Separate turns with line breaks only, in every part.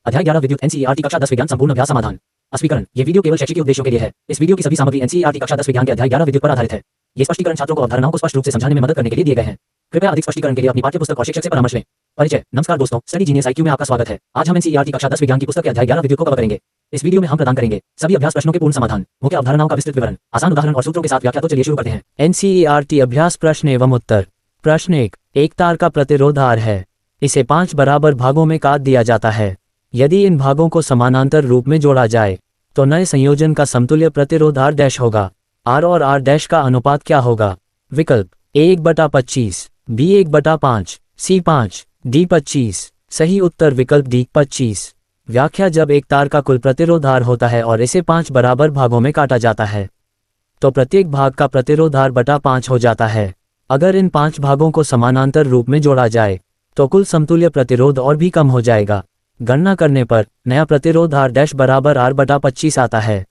अध्याय 11 विद्युत एनसीईआरटी कक्षा 10 विज्ञान संपूर्ण अभ्यास समाधान। स्पष्टीकरण, ये वीडियो केवल शैक्षिक उद्देश्यों के लिए है। इस वीडियो की सभी सामग्री एनसीईआरटी कक्षा 10 विज्ञान के अध्याय 11 विद्युत पर आधारित है। ये स्पष्टीकरण छात्रों को अवधारणाओं को स्पष्ट रूप से समझाने में मदद करने के लिए दिए गए हैं। कृपया अधिक स्पष्टीकरण के लिए अपनी पाठ्यपुस्तक और शिक्षक से परामर्श लें। परिचय। नमस्कार दोस्तों, स्टडी जीनियस IQ में आपका स्वागत है। आज हम एनसीईआरटी कक्षा 10 विज्ञान की पुस्तक के अध्याय 11 विद्युत को कवर करेंगे। इस वीडियो में हम प्रदान करेंगे सभी अभ्यास प्रश्नों के पूर्ण समाधान, मुख्य अवधारणाओं का विस्तृत विवरण, आसान उदाहरण और सूत्रों के साथ व्याख्या। तो चलिए शुरू करते हैं।
एनसीईआरटी अभ्यास प्रश्न एवं उत्तर। प्रश्न 1, एक तार का प्रतिरोध R है। इसे 5 बराबर भागों में काट दिया जाता है। यदि इन भागों को समानांतर रूप में जोड़ा जाए तो नए संयोजन का समतुल्य प्रतिरोध R डैश होगा। R और R डैश का अनुपात क्या होगा? विकल्प A 1/25, B 1/5, C 5, D 25। सही उत्तर विकल्प D 25। व्याख्या, जब एक तार का कुल प्रतिरोध R होता है और इसे 5 बराबर भागों में काटा जाता है तो प्रत्येक भाग का प्रतिरोध R/5 हो जाता है। अगर इन 5 भागों को समानांतर रूप में जोड़ा जाए तो कुल समतुल्य प्रतिरोध और भी कम हो जाएगा। गणना करने पर नया प्रतिरोध R डैश बराबर R/25 आता है।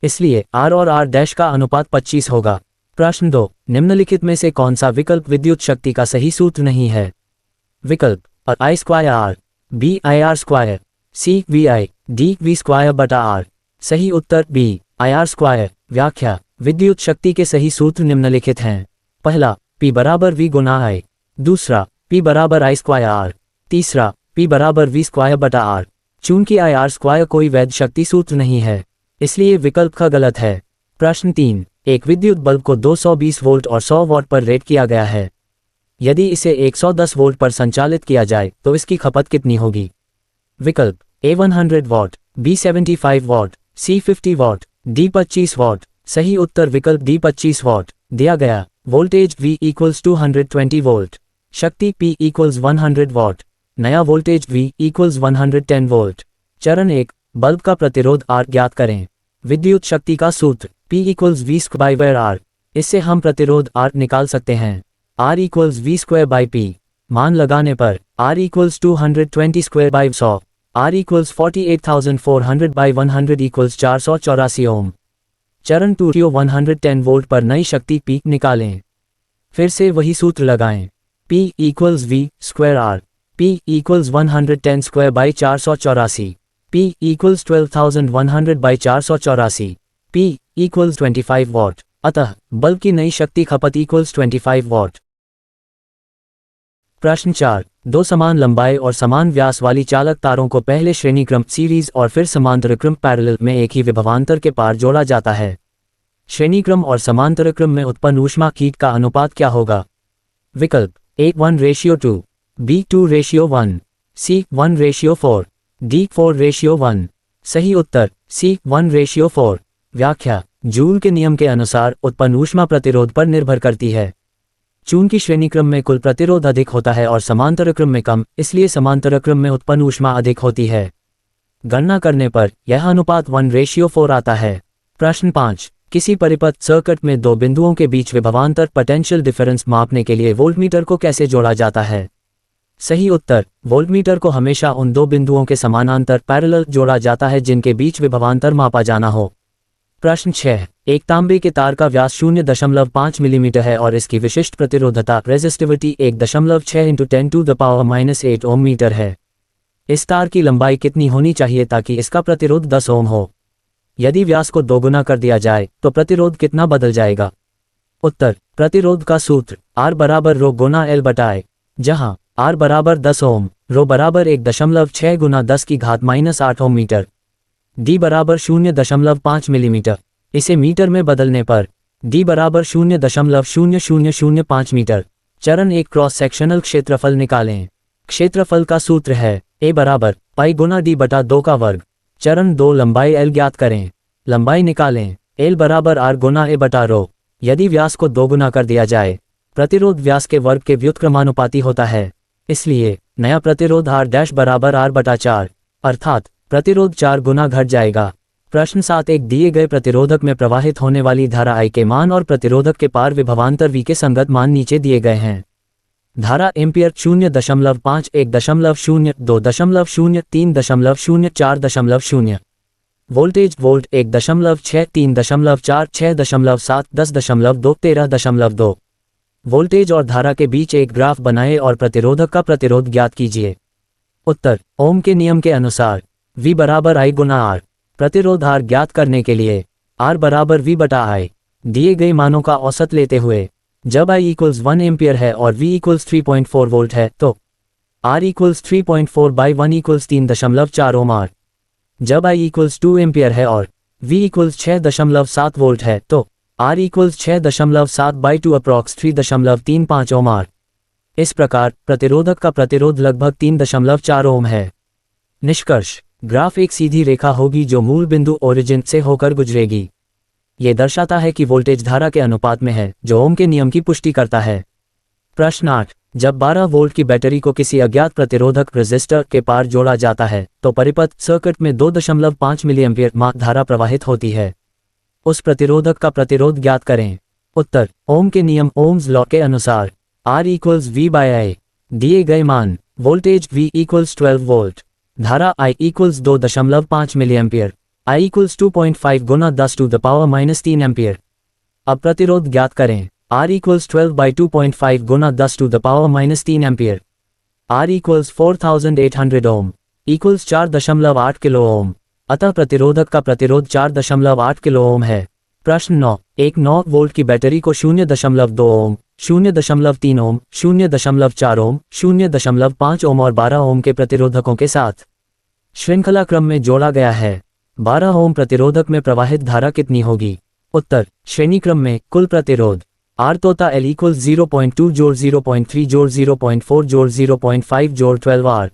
इसलिए R और R डैश का अनुपात 25 होगा। प्रश्न 2, निम्नलिखित में से कौन सा विकल्प विद्युत शक्ति का सही सूत्र नहीं है? विकल्प I square R, B IR square, C VI, D V square बटा R। सही उत्तर B IR स्क्वायर। व्याख्या, विद्युत शक्ति के सही सूत्र निम्नलिखित हैं। पहला, P बराबर V गुना I। दूसरा, P बराबर I स्क्वायर R। तीसरा, P बराबर V स्क्वायर बटा R। चूंकि IR स्क्वायर कोई वैध शक्ति सूत्र नहीं है, इसलिए विकल्प ख गलत है। प्रश्न 3, एक विद्युत बल्ब को 220 वोल्ट और 100 वॉट पर रेट किया गया है। यदि इसे 110 वोल्ट पर संचालित किया जाए तो इसकी खपत कितनी होगी? विकल्प A 100 what, B 75 what, C 50 what, D 25 what. सही उत्तर विकल्प D 25 वॉट। दिया गया वोल्टेज V इक्वल्स 220 वोल्ट, शक्ति P इक्वल्स 100 वॉट, नया वोल्टेज V इक्वल्स 110 वोल्ट। चरण 1, बल्ब का प्रतिरोध R ज्ञात करें। विद्युत शक्ति का सूत्र P equals V square by R। इससे हम प्रतिरोध R निकाल सकते हैं। R equals V square by P। मान लगाने पर R equals 220 square by 100, R equals 48,400 by 100 equals 484 ohm. चरण 2, 110 वोल्ट पर नई शक्ति P निकालें। फिर से वही सूत्र लगाएं। P equals V square R, P equals 110 square by 484, P equals 12,100 by 484, P equals 25 what. अतः बल्ब की नई शक्ति खपत इक्वल्स 25 वॉट। प्रश्न 4, दो समान लंबाई और समान व्यास वाली चालक तारों को पहले श्रेणी क्रम सीरीज और फिर समांतर क्रम पैरेलल में एक ही विभवांतर के पार जोड़ा जाता है। श्रेणी क्रम और समांतर क्रम में उत्पन्न ऊष्मा कीट का अनुपात क्या होगा? विकल्प A 1:2, B 2:1, C 1:4, D 4:1। सही उत्तर C 1:4। व्याख्या, जूल के नियम के अनुसार उत्पन्न ऊष्मा प्रतिरोध पर निर्भर करती है। चूंकि श्रेणी क्रम में कुल प्रतिरोध अधिक होता है और समांतर क्रम में कम, इसलिए समांतर क्रम में उत्पन्न ऊष्मा अधिक होती है। गणना करने पर यह अनुपात 1:4 आता है। प्रश्न 5, किसी परिपथ सर्किट में दो बिंदुओं के बीच विभवांतर पोटेंशियल डिफरेंस मापने के लिए वोल्टमीटर को कैसे जोड़ा जाता है? सही उत्तर, वोल्टमीटर को हमेशा उन दो बिंदुओं के समानांतर पैरेलल जोड़ा जाता है जिनके बीच विभवांतर मापा जाना हो। प्रश्न 6, एक तांबे के तार का व्यास 0.5 मिलीमीटर है और इसकी विशिष्ट प्रतिरोधता रेजिस्टिविटी 1.6 × 10⁻⁸ ओम मीटर है। इस तार की लंबाई कितनी होनी चाहिए ताकि इसका प्रतिरोध 10 ओम हो? यदि व्यास को दोगुना कर दिया जाए तो प्रतिरोध कितना बदल जाएगा? उत्तर, प्रतिरोध का सूत्र R बराबर रो गुना L बटा I, जहां R बराबर 10 ओम, रो बराबर 1.6 गुना 10 की घात -8 ओम मीटर, D बराबर 0.5 मिलीमीटर। इसे मीटर में बदलने पर D बराबर 0.0005 मीटर। चरण 1, क्रॉस सेक्शनल क्षेत्रफल निकालें। क्षेत्रफल का सूत्र है A बराबर पाई गुना D बटा 2 का वर्ग। चरण 2, लंबाई L ज्ञात करें। लंबाई निकालें। L बराबर R गुना A बटा रो। यदि व्यास को दोगुना कर दिया जाए, प्रतिरोध व्यास के वर्ग के व्युत्क्रमानुपाती होता है, इसलिए नया प्रतिरोध R डैश बराबर R बटा 4, अर्थात प्रतिरोध 4 गुना घट जाएगा। प्रश्न 7, एक दिए गए प्रतिरोधक में प्रवाहित होने वाली धारा I के मान और प्रतिरोधक के पार विभवांतर V के संगत मान नीचे दिए गए हैं। धारा एम्पियर 0.5, 1.0, 2.0, 3.0, 4.0। Voltage volt 1.6, 3.4, 6.7, 10.2, 13.2। वोल्टेज और धारा के बीच एक ग्राफ बनाएं और प्रतिरोधक का प्रतिरोध ज्ञात कीजिए। उत्तर ओम के नियम के अनुसार V बराबर I गुना R। प्रतिरोध R ज्ञात करने के लिए R बराबर V बटा I दिए गए मानों का औसत लेते हुए जब I इक्वल्स 1 एम्पियर है और V इक्वल्स 3.4 वोल्ट है तो R equals 3.4 by 1 equals 3.4 ohm R। जब I इक्वल्स 2 एम्पियर है और V इक्वल्स 6.7 वोल्ट है तो R equals 6.7 by 2 approx 3.35 ohm R। इस प्रकार प्रतिरोधक का प्रतिरोध लगभग 3.4 ओम है। निष्कर्ष, ग्राफ एक सीधी रेखा होगी जो मूल बिंदु ओरिजिन से होकर गुजरेगी। ये दर्शाता है कि वोल्टेज धारा के अनुपात में है जो ओम के नियम की पुष्टि करता है। प्रश्न 8, जब 12 वोल्ट की बैटरी को किसी अज्ञात प्रतिरोधक रेजिस्टर के पार जोड़ा जाता है तो परिपथ सर्किट में 2.5 मिलीएम्पियर माह धारा प्रवाहित होती है। उस प्रतिरोधक का प्रतिरोध ज्ञात करें। उत्तर ओम के नियम ओम्स लॉ के अनुसार R equals V by I। दिए गए मान वोल्टेज V इक्वल्स 12 वोल्ट, धारा I equals 2.5 milliampere, I equals 2.5 गुना 10⁻³ एम्पियर। अब प्रतिरोध ज्ञात करें। R इक्वल्स 12 बाई 2.5 गुना 10⁻³ ampere. R equals 4800 ohm equals 4.8 kilo ohm. अतः प्रतिरोधक का प्रतिरोध 4.8 किलो ओम है। प्रश्न 9, एक 9 वोल्ट की बैटरी को 0.2 ओम, 0.3 ओम, 0.4 ओम, 0.5 ओम और 12 ओम के प्रतिरोधकों के साथ श्रृंखला क्रम में जोड़ा गया है। 12 ओम प्रतिरोधक में प्रवाहित धारा कितनी होगी? उत्तर श्रेणी क्रम में कुल प्रतिरोध R तोता L इक्वल्स 0.2 जोड़ 0.3 जोड़ 0.4 जोड़ 0.5 जोड़ 12 R।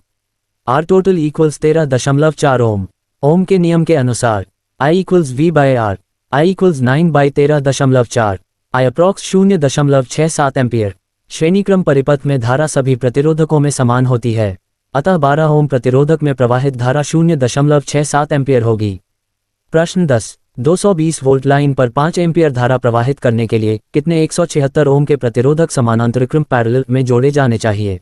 R total equals 13.4 ohm. Ohm के नियम के अनुसार I equals V by R, I equals 9 by 13.4, I approx 0.67 ampere. श्रेणी क्रम परिपथ में धारा सभी प्रतिरोधकों में समान होती है, अतः 12 ओम प्रतिरोधक में प्रवाहित धारा 0.67 एम्पियर होगी। प्रश्न 10, 220 वोल्ट लाइन पर 5 एम्पियर धारा प्रवाहित करने के लिए कितने 176 ओम के प्रतिरोधक समानांतर क्रम पैरेलल में जोड़े जाने चाहिए?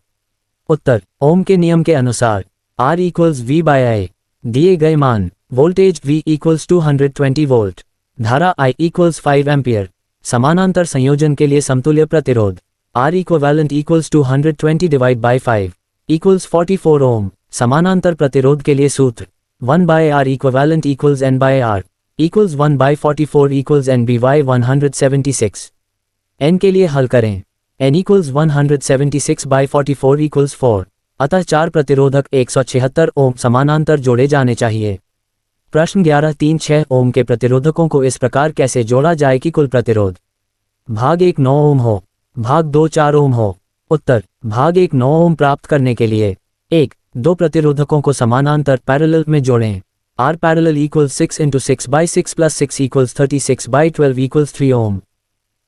उत्तर ओम के नियम के अनुसार R equals V by I। दिए गए मान वोल्टेज V इक्वल्स 220 वोल्ट, धारा I इक्वल्स 5 एम्पियर। समानांतर संयोजन के लिए समतुल्य प्रतिरोध R equivalent equals 220 divide by 5 equals 44 ohm. समानांतर प्रतिरोध के लिए सूत्र 1 by R equivalent equals N by R equals 1 by 44 equals NBY 176। N के लिए हल करें। N इक्वल्स 176 बाई 44 इक्वल्स 4, अतः 4 प्रतिरोधक 176 ओम समानांतर जोड़े जाने चाहिए। प्रश्न 11, 3-6 ओम के प्रतिरोधकों को इस प्रकार कैसे जोड़ा जाए कि कुल प्रतिरोध भाग 1 9 ओम हो, भाग 2 4 ओम हो? उत्तर भाग 1 9 ओम प्राप्त करने के लिए 1, 2 प्रतिरोधकों को समानांतर पैरेलल में जोड़ें। R parallel equals 6 × 6 by 6 plus 6 equals 36 by 12 equals 3 ओम।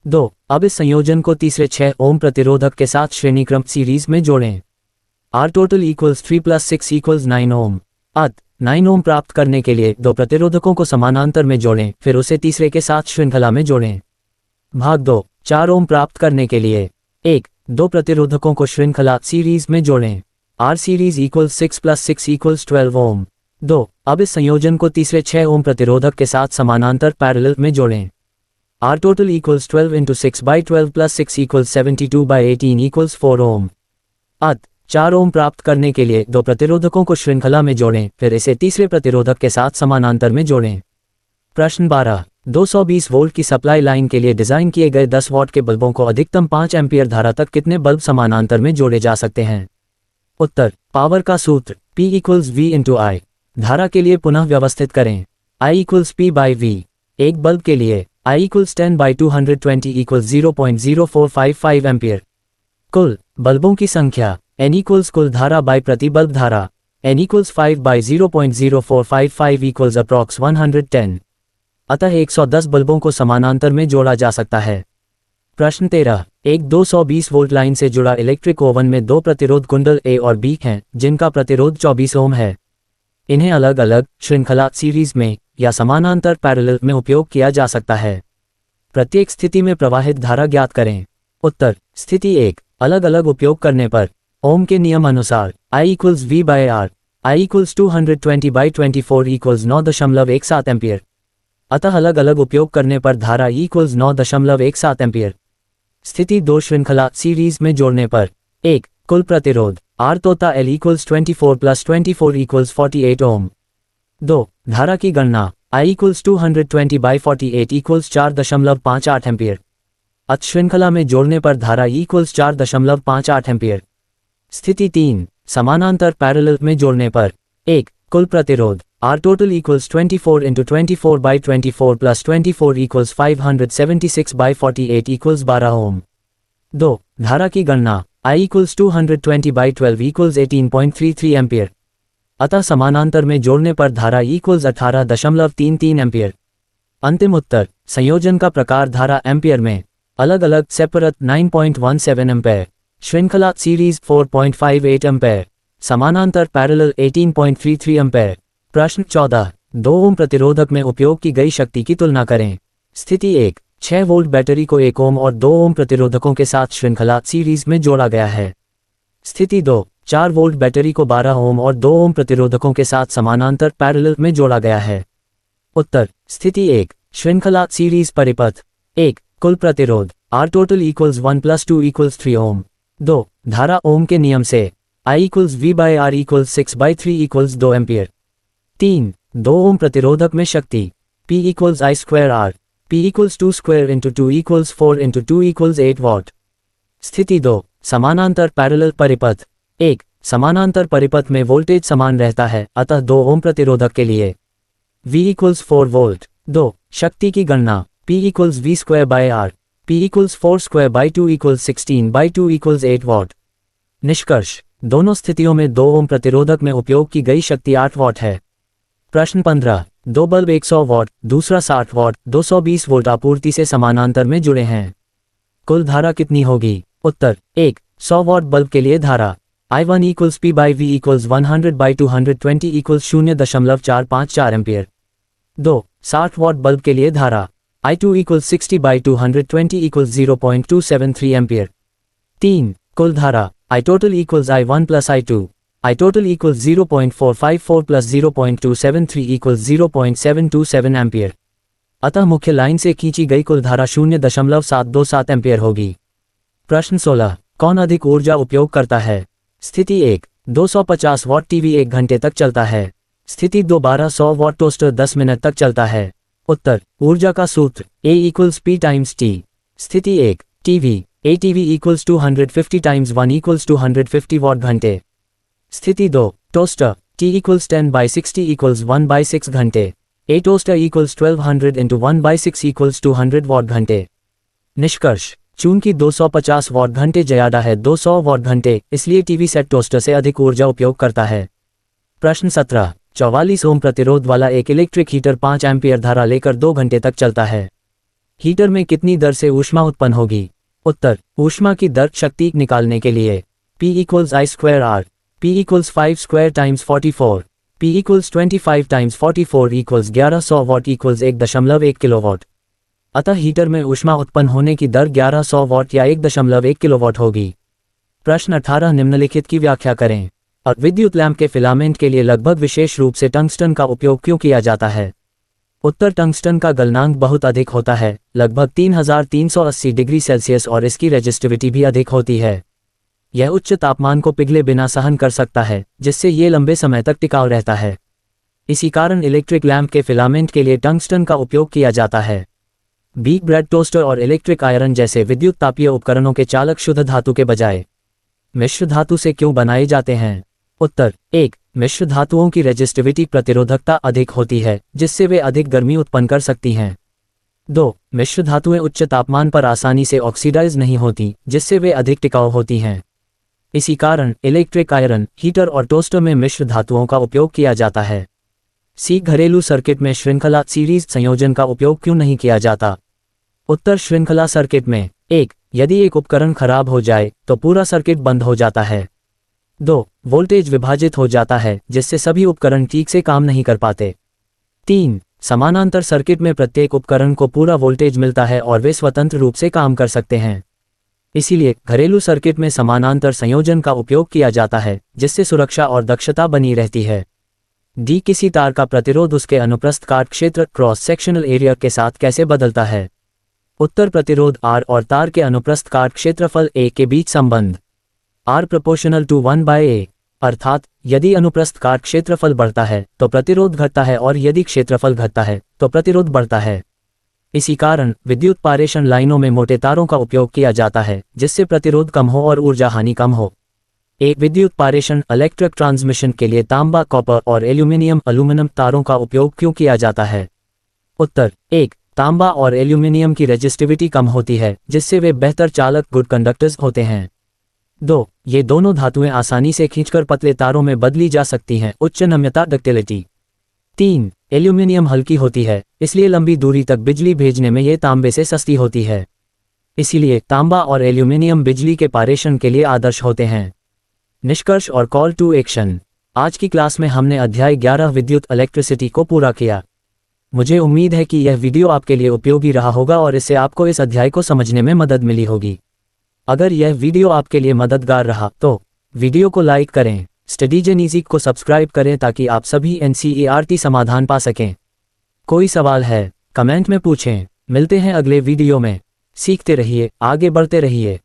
2, अब इस संयोजन को तीसरे 6 ओम प्रतिरोधक के साथ श्रेणी क्रम सीरीज में जोड़ें। R total equals 3 plus 6 equals 9 ओम। अतः 9 ओम प्राप्त करने के लिए 2 प्रतिरोधकों को समानांतर में जोड़ें, फिर उसे तीसरे के साथ श्रृंखला में जोड़ें। भाग 2, 4 ओम प्राप्त करने के लिए 1, 2 प्रतिरोधकों को श्रृंखला सीरीज में जोड़ें। R series equals 6 plus 6 equals 12 ओम। 2, अब इस संयोजन को तीसरे 6 ओम प्रतिरोधक के साथ समानांतर पैरेलल में जोड़ें। R total equals 12 × 6 by 12 plus 6 equals 72 by 18 equals 4 ओम। अतः 4 ओम प्राप्त करने के लिए 2 प्रतिरोधकों को श्रृंखला में जोड़ें, फिर इसे तीसरे प्रतिरोधक के साथ समानांतर में जोड़ें। प्रश्न 12, 220 वोल्ट की सप्लाई लाइन के लिए डिजाइन किए गए 10 वॉट के बल्बों को अधिकतम 5 एम्पियर धारा तक कितने बल्ब समानांतर में जोड़े जा सकते हैं? उत्तर पावर का सूत्र P इक्वल्स V × I। धारा के लिए पुनः व्यवस्थित करें। I equals P by V। एक बल्ब के लिए I equals 10 by 220 equals 0.0455 ampere. कुल बल्बों की संख्या N इक्वल्स कुल धारा बाई प्रति बल्ब धारा N equals 5 by 0.0455 equals approx 110। अतः 110 बल्बों को समानांतर में जोड़ा जा सकता है। प्रश्न 13, एक 220 वोल्ट लाइन से जुड़ा इलेक्ट्रिक ओवन में 2 प्रतिरोध कुंडल A और B हैं जिनका प्रतिरोध 24 ओम है। इन्हें अलग अलग श्रृंखला सीरीज में या समानांतर पैरेलल में उपयोग किया जा सकता है। प्रत्येक स्थिति में प्रवाहित धारा ज्ञात करें। उत्तर स्थिति 1, अलग अलग उपयोग करने पर ओम के नियम अनुसार I equals V by R, I equals 220 by 24 equals 9.17 ampere. अतः अलग अलग उपयोग करने पर धारा E इक्वल्स 9.17 एम्पियर। स्थिति 2, श्रृंखला सीरीज में जोड़ने पर 1, कुल प्रतिरोध R तोता L इक्वल्स 24 प्लस 24 इक्वल्स 48 ओम। 2. धारा की गणना I equals 220 by 48 equals 4.58 ampere. अत श्रृंखला में जोड़ने पर धारा E इक्वल्स 4.58 एम्पियर। स्थिति 3. समानांतर पैरेलल में जोड़ने पर 1. कुल प्रतिरोध R total equals 24 into 24 by 24 plus 24 equals 576 by 48 equals 12 ओम। 2. धारा की गणना I equals 220 by 12 equals 18.33 ampere. अतः समानांतर में जोड़ने पर धारा इक्वल्स 18.33 एम्पियर। अंतिम उत्तर संयोजन का प्रकार धारा एम्पियर में अलग अलग सेपरेट 9.17 एम्पेयर, श्रृंखला सीरीज 4.58 एम्पेयर, समानांतर पैरेलल 18.33 एम्पेयर। प्रश्न 14. 2 ओम प्रतिरोधक में उपयोग की गई शक्ति की तुलना करें। स्थिति 1. 6 वोल्ट बैटरी को 1 ओम और 2 ओम प्रतिरोधकों के साथ श्रृंखला सीरीज में जोड़ा गया है। स्थिति 2. 4 वोल्ट बैटरी को 12 ओम और 2 ओम प्रतिरोधकों के साथ समानांतर पैरेलल में जोड़ा गया है। उत्तर स्थिति 1. श्रृंखला सीरीज परिपथ। 1. कुल प्रतिरोध R total equals 1 plus 2 equals 3 ओम। 2. धारा ओम के नियम से I equals V by R equals 6 by 3 equals 2 ampere. 3. 2 ओम प्रतिरोधक में शक्ति P equals I square R, P equals 2 square into 2 equals 4 into 2 equals 8 what. स्थिति 2. समानांतर पैरेलल परिपथ। 1. समानांतर परिपथ में वोल्टेज समान रहता है, अतः 2 ओम प्रतिरोधक के लिए V इक्वल्स 4 वोल्ट। 2. शक्ति की गणना P equals V square by R, P equals 4 square by 2 equals 16 by 2 equals 8 what. निष्कर्ष दोनों स्थितियों में 2 ओम प्रतिरोधक में उपयोग की गई शक्ति 8 वॉट है। प्रश्न 15. 2 बल्ब 100 वॉट, दूसरा 60 वॉट, 220 वोल्ट आपूर्ति से समानांतर में जुड़े हैं। कुल धारा कितनी होगी? उत्तर 1. 100 वॉट बल्ब के लिए धारा I1 equals P by V equals 100 by 220 equals 0.454 ampere. 2. 60 what bulb के लिए धारा I2 equals 60 by 220 equals 0.273 ampere. 3. कुल धारा I total equals I1 plus I2, I total equals 0.454 plus 0.273 equals 0.727 ampere. अतः मुख्य लाइन से खींची गई कुल धारा 0.727 एम्पियर होगी। प्रश्न 16. कौन अधिक ऊर्जा उपयोग करता है? स्थिति 1. 250 वॉट टीवी 1 घंटे तक चलता है। स्थिति 2. 1200 वॉट टोस्टर 10 मिनट तक चलता है। उत्तर ऊर्जा का सूत्र A equals P times T। स्थिति 1. TV ATV equals 250 times 1 equals 250 what घंटे। स्थिति 2. Toaster T equals 10 by 60 equals 1 by 6 घंटे। A toaster equals 1200 into 1 by 6 equals 200 what घंटे। निष्कर्ष चूंकि 250 वॉट घंटे ज्यादा है 200 वॉट घंटे, इसलिए टीवी सेट टोस्टर से अधिक ऊर्जा उपयोग करता है। प्रश्न 17. 44 ओम प्रतिरोध वाला एक इलेक्ट्रिक हीटर 5 एम्पियर धारा लेकर 2 घंटे तक चलता है। हीटर में कितनी दर से ऊष्मा उत्पन्न होगी? उत्तर ऊष्मा की दर शक्ति निकालने के लिए P equals I square R, P equals 5 square times 44, P equals 25 times 44 equals 1100 what equals 1.1 kilowatt. अतः हीटर में ऊष्मा उत्पन्न होने की दर 1100 वॉट या 1.1 किलोवाट होगी। प्रश्न 18. निम्नलिखित की व्याख्या करें। और विद्युत लैंप के फिलामेंट के लिए लगभग विशेष रूप से टंगस्टन का उपयोग क्यों किया जाता है? उत्तर टंगस्टन का गलनांक बहुत अधिक होता है, लगभग 3380 डिग्री सेल्सियस, और इसकी रेजिस्टिविटी भी अधिक होती है। यह उच्च तापमान को पिघले बिना सहन कर सकता है, जिससे ये लंबे समय तक टिकाऊ रहता है। इसी कारण इलेक्ट्रिक लैंप के फिलामेंट के लिए टंगस्टन का उपयोग किया जाता है। बेक ब्रेड टोस्टर और इलेक्ट्रिक आयरन जैसे विद्युत तापीय उपकरणों के चालक शुद्ध धातु के बजाय मिश्र धातु से क्यों बनाए जाते हैं? उत्तर 1. मिश्र धातुओं की रेजिस्टिविटी प्रतिरोधकता अधिक होती है, जिससे वे अधिक गर्मी उत्पन्न कर सकती हैं। 2. मिश्र धातुएं उच्च तापमान पर आसानी से ऑक्सीडाइज नहीं होती, जिससे वे अधिक टिकाऊ होती हैं। इसी कारण इलेक्ट्रिक आयरन, हीटर और टोस्टर में मिश्र धातुओं का उपयोग किया जाता है। सी. घरेलू सर्किट में श्रृंखला सीरीज संयोजन का उपयोग क्यों नहीं किया जाता? उत्तर श्रृंखला सर्किट में 1. यदि एक उपकरण खराब हो जाए तो पूरा सर्किट बंद हो जाता है। 2. वोल्टेज विभाजित हो जाता है, जिससे सभी उपकरण ठीक से काम नहीं कर पाते। 3. समानांतर सर्किट में प्रत्येक उपकरण को पूरा वोल्टेज मिलता है और वे स्वतंत्र रूप से काम कर सकते हैं। इसीलिए घरेलू सर्किट में समानांतर संयोजन का उपयोग किया जाता है, जिससे सुरक्षा और दक्षता बनी रहती है। डी. किसी तार का प्रतिरोध उसके अनुप्रस्थ काट क्षेत्र क्रॉस सेक्शनल एरिया के साथ कैसे बदलता है? उत्तर प्रतिरोध R और तार के अनुप्रस्थ काट क्षेत्रफल A के बीच संबंध। R प्रोपोर्शनल टू 1/a, अर्थात यदि अनुप्रस्थ काट क्षेत्रफल बढ़ता है तो प्रतिरोध घटता है और यदि क्षेत्रफल घटता है तो प्रतिरोध बढ़ता है। इसी कारण विद्युत पारेषण लाइनों में मोटे तारों का उपयोग किया जाता है जिससे प्रतिरोध कम हो और ऊर्जा हानि कम हो। एक विद्युत पारेषण इलेक्ट्रिक ट्रांसमिशन के लिए तांबा, कॉपर और एल्यूमिनियम तारों का उपयोग क्यों किया जाता है? उत्तर 1. तांबा और एल्यूमिनियम की रेजिस्टिविटी कम होती है जिससे वे बेहतर चालक, गुड कंडक्टर्स होते हैं। 2. ये दोनों धातुएं आसानी से खींचकर पतले तारों में बदली जा सकती हैं, उच्च नम्यता, डक्टिलिटी। 3. एल्यूमिनियम हल्की होती है इसलिए लंबी दूरी तक बिजली भेजने में ये तांबे से सस्ती होती है। इसीलिए तांबा और एल्यूमिनियम बिजली के पारेषण के लिए आदर्श होते हैं। निष्कर्ष और कॉल टू एक्शन। आज की क्लास में हमने अध्याय 11 विद्युत इलेक्ट्रिसिटी को पूरा किया। मुझे उम्मीद है कि यह वीडियो आपके लिए उपयोगी रहा होगा और इससे आपको इस अध्याय को समझने में मदद मिली होगी। अगर यह वीडियो आपके लिए मददगार रहा तो वीडियो को लाइक करें, स्टडीजन इजी को सब्सक्राइब करें ताकि आप सभी NCERT समाधान पा सकें। कोई सवाल है कमेंट में पूछें। मिलते हैं अगले वीडियो में। सीखते रहिए, आगे बढ़ते रहिए।